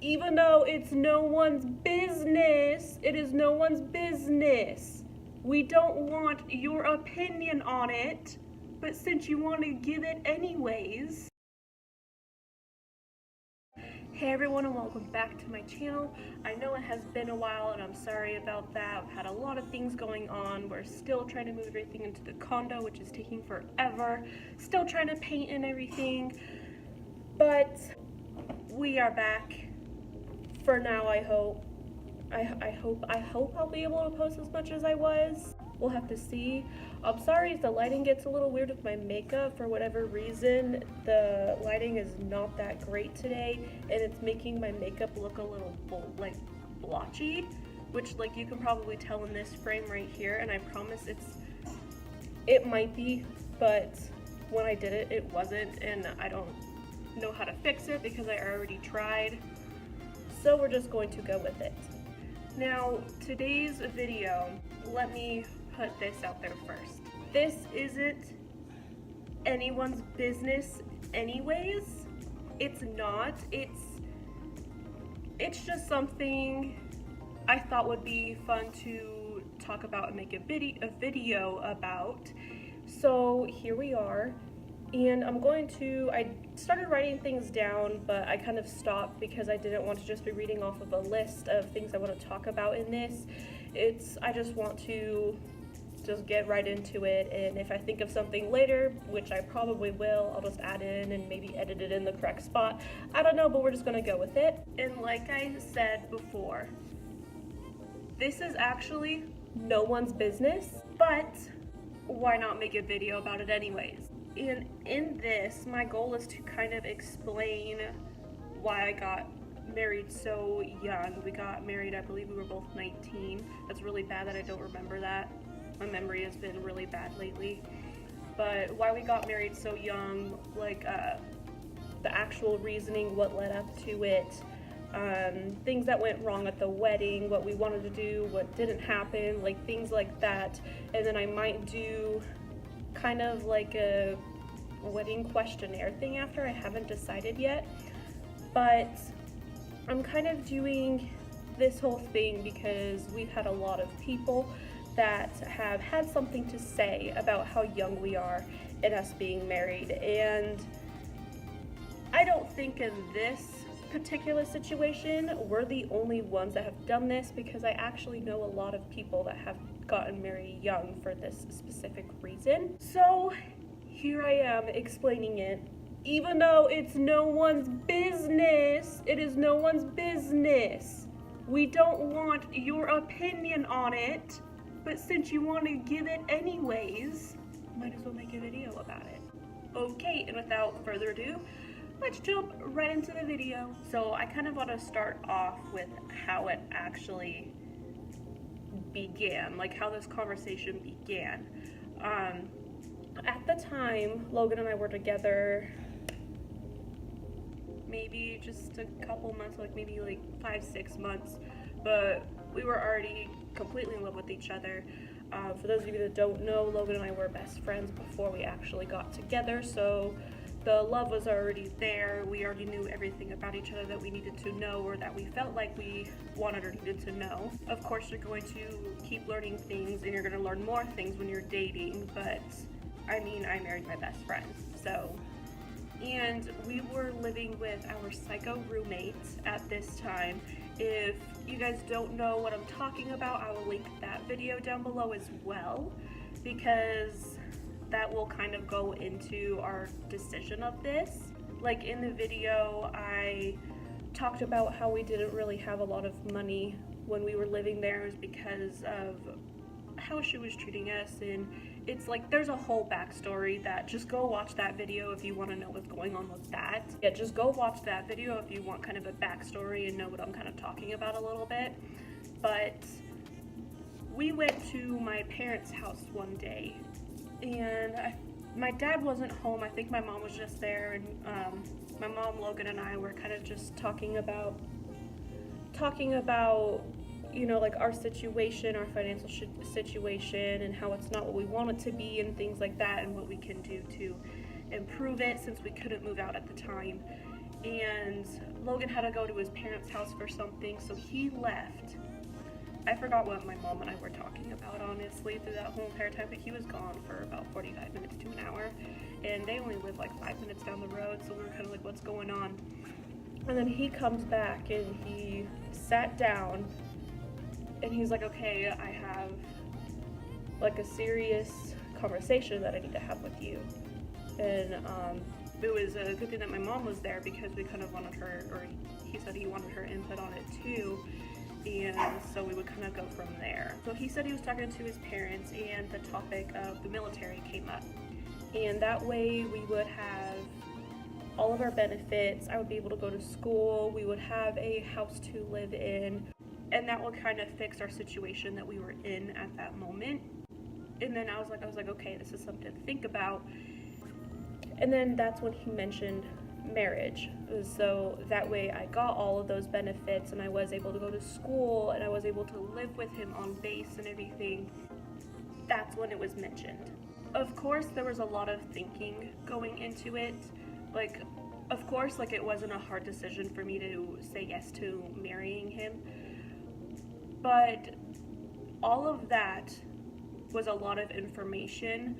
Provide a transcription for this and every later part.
Even though it's no one's business, it is no one's business. We don't want your opinion on it, but since you want to give it anyways. Hey everyone, and welcome back to my channel. I know it has been a while and I'm sorry about that. I've had a lot of things going on. We're still trying to move everything into the condo, which is taking forever. Still trying to paint and everything, but we are back. For now, I hope. I hope I'll be able to post as much as I was. We'll have to see. I'm sorry if the lighting gets a little weird with my makeup. For whatever reason, the lighting is not that great today, and it's making my makeup look a little like blotchy, which like you can probably tell in this frame right here, and I promise it might be, but when I did it, it wasn't, and I don't know how to fix it because I already tried. So we're just going to go with it. Now, today's video, let me put this out there first. This isn't anyone's business anyways. It's not. It's just something I thought would be fun to talk about and make a video about. So here we are. And I started writing things down, but I kind of stopped because I didn't want to just be reading off of a list of things I want to talk about in this. I just want to just get right into it, and if I think of something later, which I probably will, I'll just add in and maybe edit it in the correct spot. I don't know, but we're just gonna go with it. And like I said before, this is actually no one's business, but why not make a video about it anyways? And in this, my goal is to kind of explain why I got married so young. We got married, I believe we were both 19. That's really bad that I don't remember that. My memory has been really bad lately. But why we got married so young, like the actual reasoning, what led up to it, things that went wrong at the wedding, what we wanted to do, what didn't happen, like things like that. And then I might do kind of like a wedding questionnaire thing after. I haven't decided yet, but I'm kind of doing this whole thing because we've had a lot of people that have had something to say about how young we are in us being married, and I don't think in this particular situation we're the only ones that have done this, because I actually know a lot of people that have gotten married young for this specific reason. So here I am explaining it. Even though it's no one's business, it is no one's business. We don't want your opinion on it, but since you want to give it anyways, might as well make a video about it. Okay, and without further ado, let's jump right into the video. So I kind of want to start off with how it actually began, like how this conversation began. At the time, Logan and I were together maybe just a couple months, like maybe like 5-6 months, but we were already completely in love with each other. For those of you that don't know, Logan and I were best friends before we actually got together, so the love was already there. We already knew everything about each other that we needed to know, or that we felt like we wanted or needed to know. Of course, you're going to keep learning things, and you're going to learn more things when you're dating, but I mean, I married my best friend, so. And we were living with our psycho roommates at this time. If you guys don't know what I'm talking about, I will link that video down below as well, because that will kind of go into our decision of this. Like in the video, I talked about how we didn't really have a lot of money when we were living there. It was because of how she was treating us, and it's like there's a whole backstory that, just go watch that video if you want to know what's going on with that. Yeah, just go watch that video if you want kind of a backstory and know what I'm kind of talking about a little bit. But we went to my parents' house one day, and my dad wasn't home. I think my mom was just there, and my mom, Logan, and I were kind of just talking about you know, like our situation, our financial situation, and how it's not what we want it to be, and things like that, and what we can do to improve it since we couldn't move out at the time. and Logan had to go to his parents' house for something, so he left. I forgot what my mom and I were talking about, honestly, through that whole entire time, but he was gone for about 45 minutes to an hour, and they only live like 5 minutes down the road, so we were kind of like, what's going on? And then he comes back, and he sat down, and he's like, okay, I have like a serious conversation that I need to have with you. And it was a good thing that my mom was there, because we kind of wanted her, or he said he wanted her input on it too, and so we would kind of go from there. So he said he was talking to his parents, and the topic of the military came up, and that way we would have all of our benefits. I would be able to go to school, we would have a house to live in, and that would kind of fix our situation that we were in at that moment. And then I was like, okay, this is something to think about. And then that's when he mentioned marriage. So that way I got all of those benefits, and I was able to go to school, and I was able to live with him on base and everything. That's when it was mentioned. Of course, there was a lot of thinking going into it. Like, of course, like, it wasn't a hard decision for me to say yes to marrying him. But all of that was a lot of information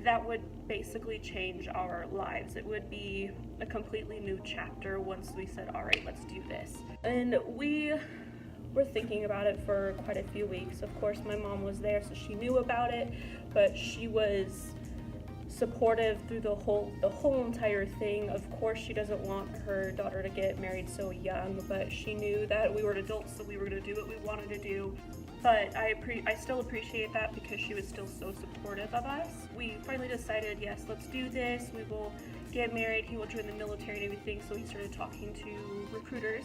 that would basically change our lives. It would be a completely new chapter once we said, all right, let's do this. And we were thinking about it for quite a few weeks. Of course, my mom was there, so she knew about it, but she was supportive through the whole entire thing. Of course, she doesn't want her daughter to get married so young, but she knew that we were adults, so we were going to do what we wanted to do. But I still appreciate that, because she was still so supportive of us. We finally decided, yes, let's do this. We will get married. He will join the military and everything. So he started talking to recruiters,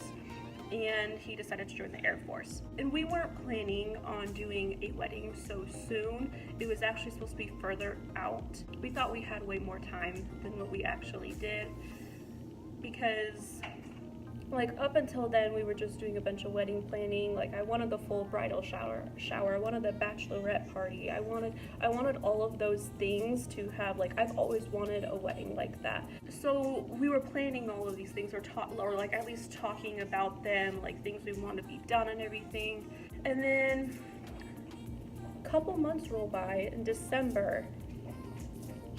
and he decided to join the Air Force. And we weren't planning on doing a wedding so soon. It was actually supposed to be further out. We thought we had way more time than what we actually did, because like, up until then, we were just doing a bunch of wedding planning. Like, I wanted the full bridal shower. I wanted the bachelorette party. I wanted all of those things to have. Like, I've always wanted a wedding like that. So we were planning all of these things, or like at least talking about them, like things we want to be done and everything. And then a couple months roll by. In December,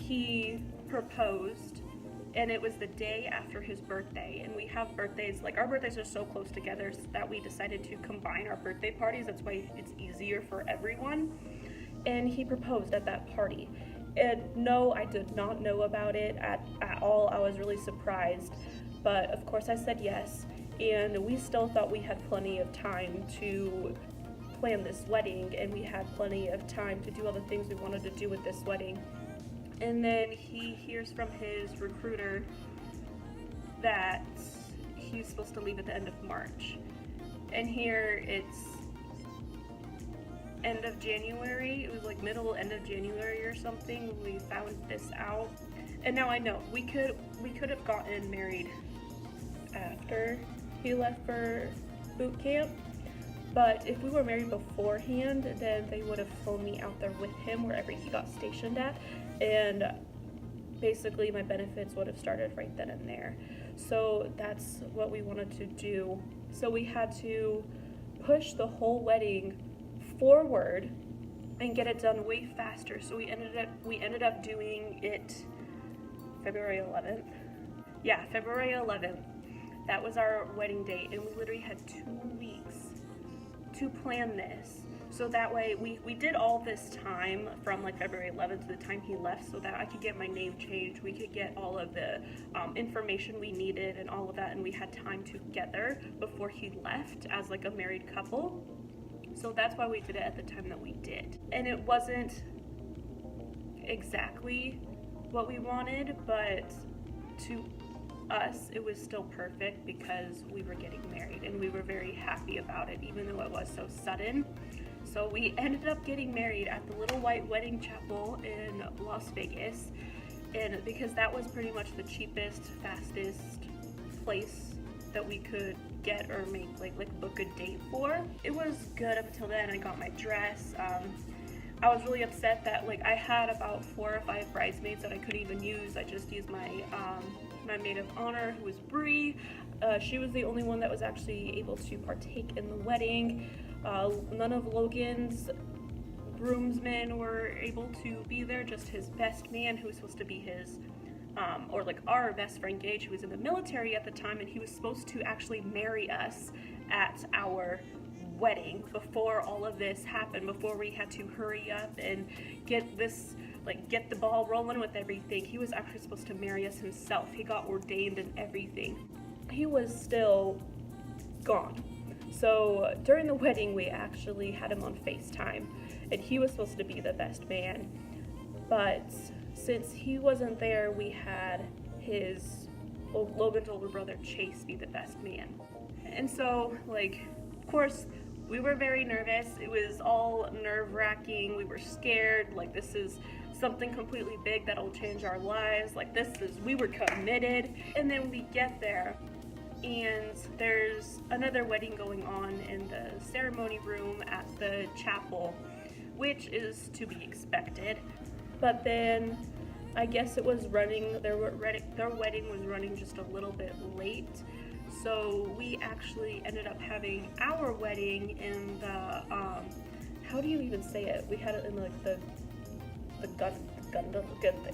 he proposed. And it was the day after his birthday, and we have birthdays, like, our birthdays are so close together that we decided to combine our birthday parties. That's why it's easier for everyone. And he proposed at that party. And no, I did not know about it at all. I was really surprised. But of course I said yes, and we still thought we had plenty of time to plan this wedding, and we had plenty of time to do all the things we wanted to do with this wedding. And then he hears from his recruiter that he's supposed to leave at the end of March. And here it's end of January. It was like end of January or something when we found this out. And now I know we could have gotten married after he left for boot camp. But if we were married beforehand, then they would have flown me out there with him wherever he got stationed at. And basically my benefits would have started right then and there. So that's what we wanted to do. So we had to push the whole wedding forward and get it done way faster. So we ended up doing it February 11th. Yeah, February 11th. That was our wedding date, and we literally had 2 weeks to plan this. So that way we did all this time from like February 11th to the time he left, so that I could get my name changed, we could get all of the information we needed and all of that, and we had time together before he left as like a married couple. So that's why we did it at the time that we did. And it wasn't exactly what we wanted, but to us it was still perfect because we were getting married and we were very happy about it, even though it was so sudden. So we ended up getting married at the Little White Wedding Chapel in Las Vegas, and because that was pretty much the cheapest, fastest place that we could get or make like book a date for. It was good up until then. I got my dress. I was really upset that like I had about 4 or 5 bridesmaids that I couldn't even use. I just used my my maid of honor, who was Bree. She was the only one that was actually able to partake in the wedding. None of Logan's groomsmen were able to be there, just his best man, who was supposed to be his or like our best friend Gage, who was in the military at the time, and he was supposed to actually marry us at our wedding before all of this happened, before we had to hurry up and get this, like, get the ball rolling with everything. He was actually supposed to marry us himself. He got ordained and everything. He was still gone. So during the wedding, we actually had him on FaceTime, and he was supposed to be the best man. But since he wasn't there, we had his Logan's older brother Chase be the best man. And so, like, of course, we were very nervous. It was all nerve-wracking. We were scared. Like, this is something completely big that'll change our lives. Like, we were committed. And then we get there, and there's another wedding going on in the ceremony room at the chapel, which is to be expected. But then I guess it was running, their wedding was running just a little bit late. So we actually ended up having our wedding in the, how do you even say it? We had it in like the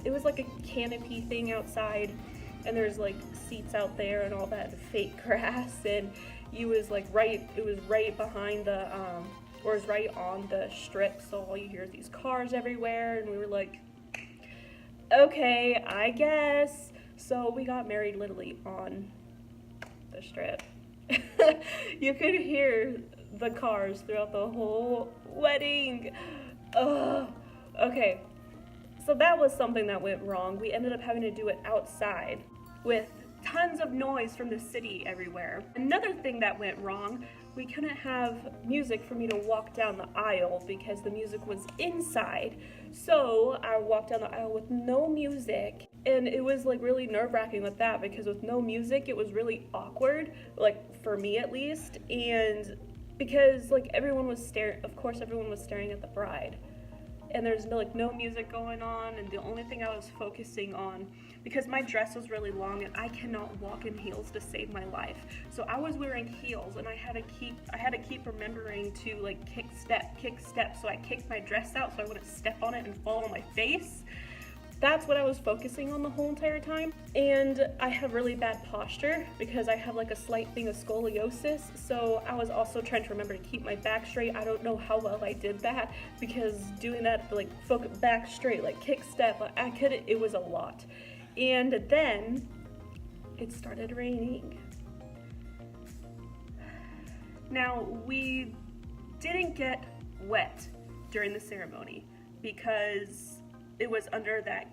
it was like a canopy thing outside, and there's like seats out there and all that fake grass, and it was right behind the, or it was right on the strip, so all you hear is these cars everywhere, and we were like, okay, I guess. So we got married literally on the strip. You could hear the cars throughout the whole wedding. Ugh. Okay, so that was something that went wrong. We ended up having to do it outside with tons of noise from the city everywhere. Another thing that went wrong, we couldn't have music for me to walk down the aisle because the music was inside. So I walked down the aisle with no music, and it was like really nerve-wracking with that, because with no music it was really awkward, like for me at least, and because like everyone was staring at the bride, and there's no music going on, and the only thing I was focusing on, because my dress was really long and I cannot walk in heels to save my life, so I was wearing heels, and I had to keep remembering to like kick step, so I kicked my dress out so I wouldn't step on it and fall on my face. That's what I was focusing on the whole entire time. And I have really bad posture because I have like a slight thing of scoliosis, so I was also trying to remember to keep my back straight. I don't know how well I did that, because doing that, like focus back straight, like kick step, it was a lot. And then it started raining. Now, we didn't get wet during the ceremony because it was under that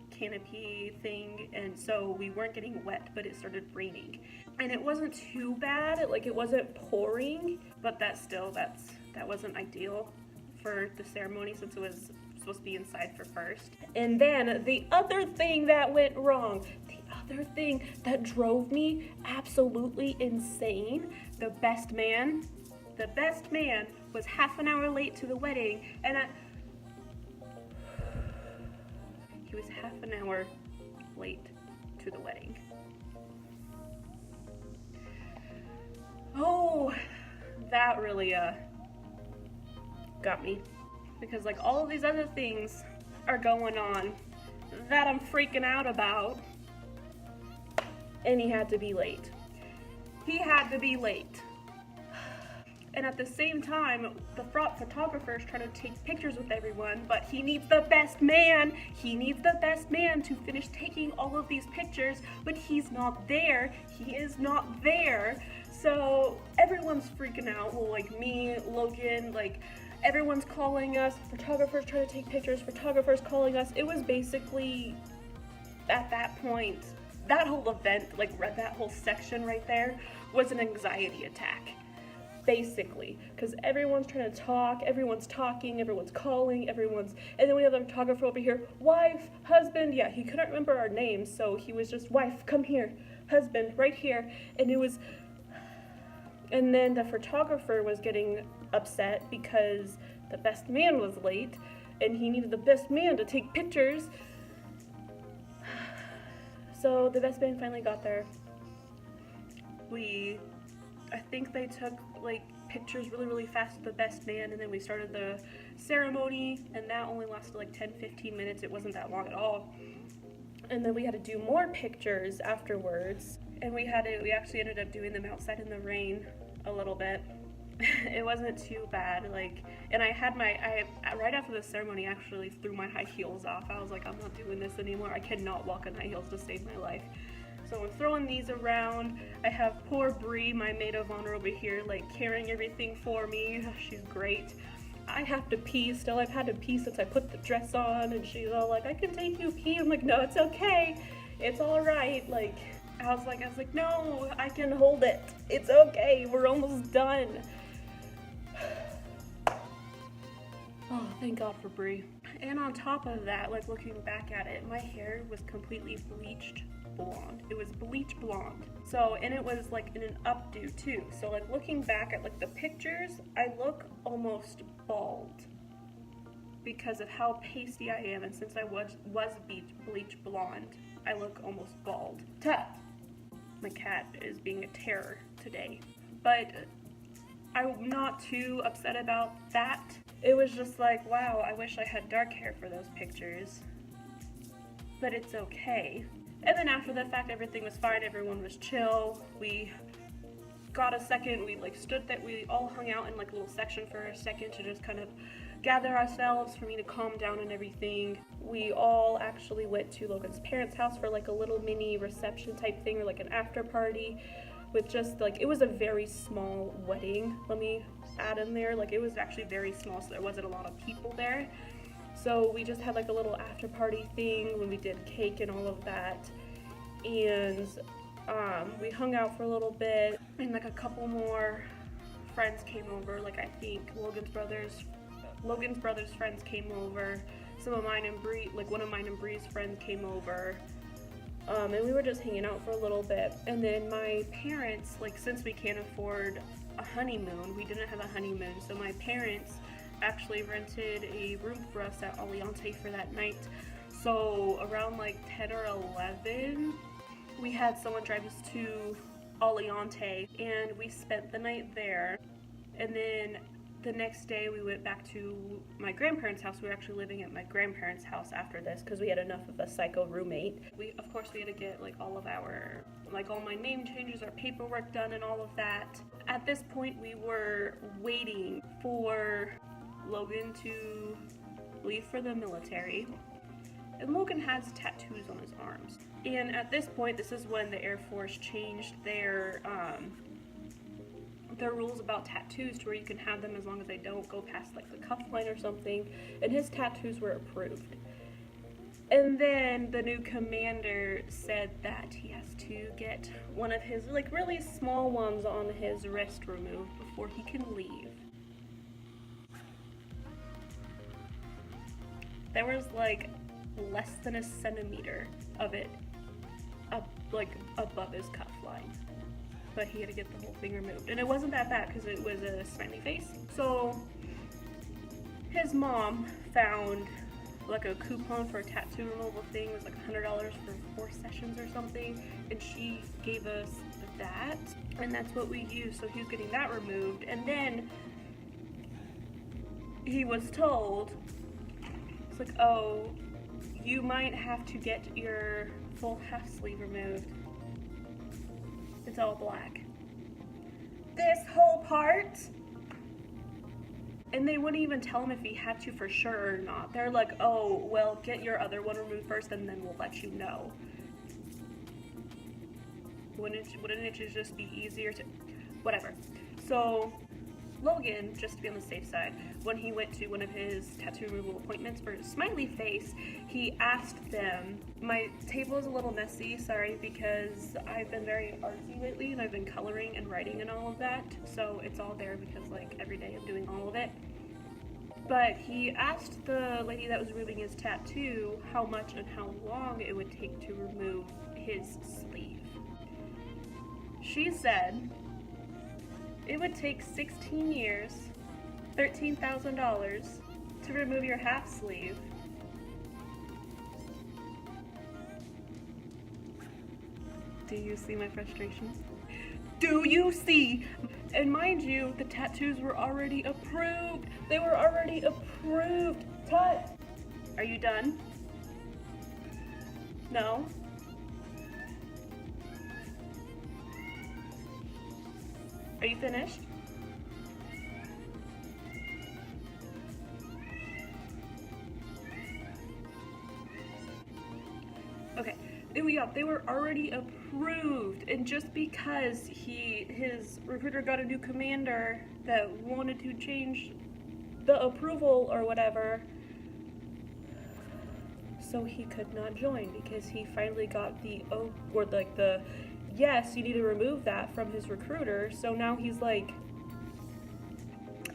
canopy thing, and so we weren't getting wet, but it started raining. And it wasn't too bad, like it wasn't pouring, but that wasn't ideal for the ceremony since it was supposed to be inside for first. And then the other thing that went wrong, the other thing that drove me absolutely insane, the best man was half an hour late to the wedding, and he was half an hour late to the wedding. Oh, that really got me, because like all of these other things are going on that I'm freaking out about, and he had to be late. And at the same time, the photographer's trying to take pictures with everyone, but he needs the best man. He needs the best man to finish taking all of these pictures, but he's not there. He is not there. So everyone's freaking out. Well, like me, Logan, like everyone's calling us. Photographers trying to take pictures. Photographers calling us. It was basically, at that point, that whole event, like that whole section right there was an anxiety attack. Basically, because everyone's trying to talk, everyone's talking, everyone's calling, and then we have the photographer over here, wife, husband, yeah, he couldn't remember our names, so he was just, wife, come here, husband, right here, and then the photographer was getting upset because the best man was late, and he needed the best man to take pictures. So the best man finally got there. I think they took like pictures really fast with the best man, and then we started the ceremony, and that only lasted like 10-15 minutes. It wasn't that long at all. And then we had to do more pictures afterwards, and we actually ended up doing them outside in the rain a little bit. It wasn't too bad, like, and I right after the ceremony actually threw my high heels off. I was like, I'm not doing this anymore. I cannot walk in high heels to save my life. So I'm throwing these around. I have poor Bree, my maid of honor, over here, like carrying everything for me. She's great. I have to pee still. I've had to pee since I put the dress on, and she's all like, I can take you pee. I'm like, no, it's okay. It's all right. Like, I was like, no, I can hold it. It's okay. We're almost done. Oh, thank God for Bree. And on top of that, like looking back at it, my hair was completely bleached blonde. It was bleach blonde. So, and it was like in an updo too. So like looking back at like the pictures, I look almost bald because of how pasty I am. And since I was bleach blonde, I look almost bald. My cat is being a terror today. But I'm not too upset about that. It was just like, wow, I wish I had dark hair for those pictures. But it's okay. And then after the fact, everything was fine. Everyone was chill. We got a second. We we all hung out in like a little section for a second to just kind of gather ourselves, for me to calm down and everything. We all actually went to Logan's parents' house for like a little mini reception type thing, or like an after party, with just like, it was a very small wedding. Let me add in there, like it was actually very small, so there wasn't a lot of people there. So we just had like a little after party thing when we did cake and all of that. And we hung out for a little bit, and like a couple more friends came over. Like I think Logan's brother's friends came over. Some of mine and Bree, like one of mine and Bree's friends came over. And we were just hanging out for a little bit. And then my parents, like since we can't afford a honeymoon, we didn't have a honeymoon, so my parents actually rented a room for us at Unwanted for that night. So around like 10 or 11, we had someone drive us to Unwanted, and we spent the night there. And then the next day we went back to my grandparents' house. We were actually living at my grandparents' house after this because we had enough of a psycho roommate. Of course we had to get like all my name changes, our paperwork done and all of that. At this point we were waiting for Logan to leave for the military. And Logan has tattoos on his arms. And at this point, this is when the Air Force changed their rules about tattoos to where you can have them as long as they don't go past like the cuff line or something. And his tattoos were approved. And then the new commander said that he has to get one of his like really small ones on his wrist removed before he can leave. There was like less than a centimeter of it like above his cuff line, but he had to get the whole thing removed. And it wasn't that bad because it was a smiley face. So his mom found like a coupon for a tattoo removal thing. It was like $100 for 4 sessions or something, and she gave us that, and that's what we used. So he was getting that removed, and then he was told, it's like, oh, you might have to get your full half sleeve removed. It's all black. This whole part? And they wouldn't even tell him if he had to for sure or not. They're like, oh, well, get your other one removed first and then we'll let you know. Wouldn't it just be easier to... Whatever. So Logan, just to be on the safe side, when he went to one of his tattoo removal appointments for his smiley face, he asked them, my table is a little messy, sorry, because I've been very artsy lately and I've been coloring and writing and all of that, so it's all there because like every day I'm doing all of it. But he asked the lady that was removing his tattoo how much and how long it would take to remove his sleeve. She said it would take 16 years, $13,000, to remove your half sleeve. Do you see my frustrations? Do you see? And mind you, the tattoos were already approved. They were already approved. Tut. Are you done? No? Are you finished? Okay. Yeah, they were already approved, and just because his recruiter got a new commander that wanted to change the approval or whatever, so he could not join because he finally got the yes, you need to remove that from his recruiter. So now he's like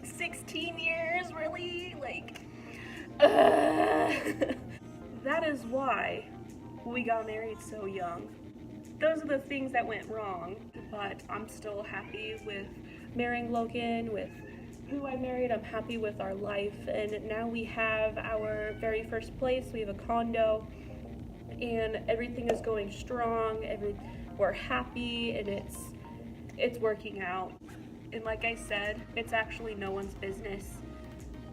16 years, really? Like, that is why we got married so young. Those are the things that went wrong, but I'm still happy with marrying Logan, with who I married. I'm happy with our life, and now we have our very first place. We have a condo, and everything is going strong. We're happy, and it's working out. And like I said, it's actually no one's business,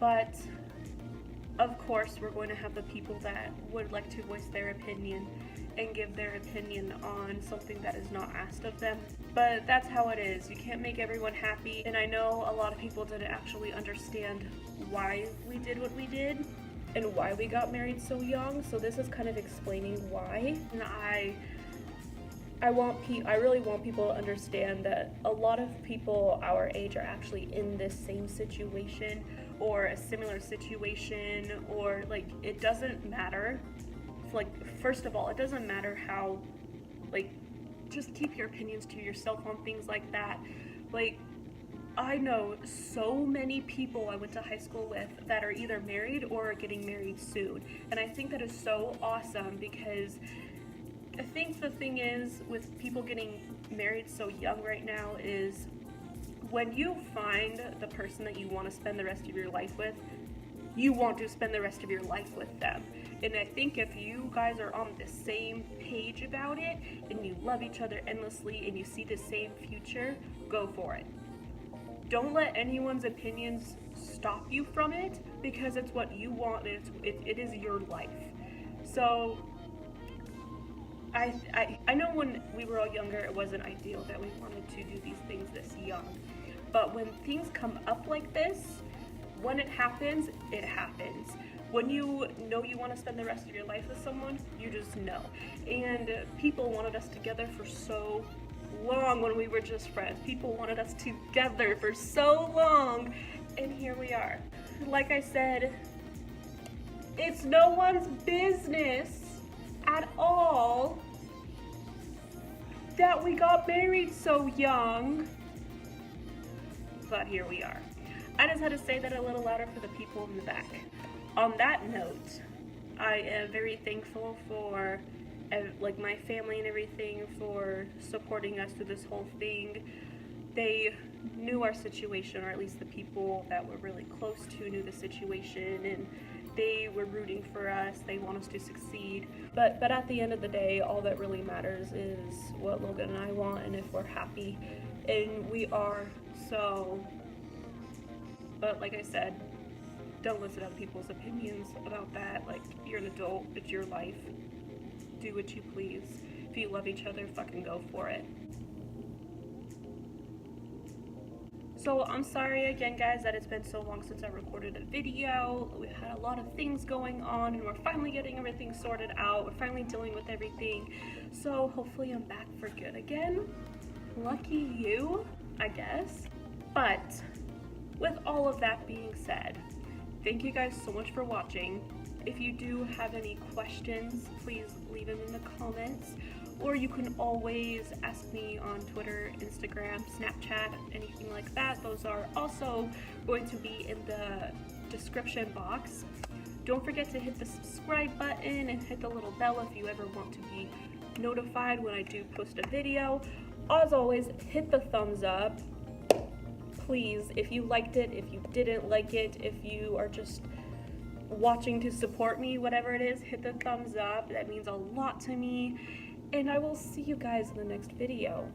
but of course, we're going to have the people that would like to voice their opinion and give their opinion on something that is not asked of them. But that's how it is. You can't make everyone happy. And I know a lot of people didn't actually understand why we did what we did and why we got married so young. So this is kind of explaining why. And I really want people to understand that a lot of people our age are actually in this same situation or a similar situation, or like, it doesn't matter. Like, first of all, it doesn't matter how, like, just keep your opinions to yourself on things like that. Like, I know so many people I went to high school with that are either married or are getting married soon. And I think that is so awesome, because I think the thing is with people getting married so young right now is when you find the person that you want to spend the rest of your life with, you want to spend the rest of your life with them. And I think if you guys are on the same page about it and you love each other endlessly and you see the same future, go for it. Don't let anyone's opinions stop you from it, because it's what you want. It is your life. So I know when we were all younger, it wasn't ideal that we wanted to do these things this young. But when things come up like this, when it happens, it happens. When you know you want to spend the rest of your life with someone, you just know. And people wanted us together for so long when we were just friends. People wanted us together for so long, and here we are. Like I said, it's no one's business at all that we got married so young, but here we are. I just had to say that a little louder for the people in the back. On that note, I am very thankful for like my family and everything for supporting us through this whole thing. They knew our situation, or at least the people that were really close to knew the situation, and they were rooting for us. They want us to succeed. But at the end of the day, all that really matters is what Logan and I want, and if we're happy. And we are. So, but like I said, don't listen to other people's opinions about that. Like, you're an adult, it's your life. Do what you please. If you love each other, fucking go for it. So I'm sorry again, guys, that it's been so long since I recorded a video. We had a lot of things going on, and we're finally getting everything sorted out. We're finally dealing with everything. So hopefully I'm back for good again. Lucky you, I guess. But with all of that being said, thank you guys so much for watching. If you do have any questions, please leave them in the comments, or you can always ask me on Twitter, Instagram, Snapchat, anything like that. Those are also going to be in the description box. Don't forget to hit the subscribe button and hit the little bell if you ever want to be notified when I do post a video. As always, hit the thumbs up. Please, if you liked it, if you didn't like it, if you are just watching to support me, whatever it is. Hit the thumbs up. That means a lot to me. And I will see you guys in the next video.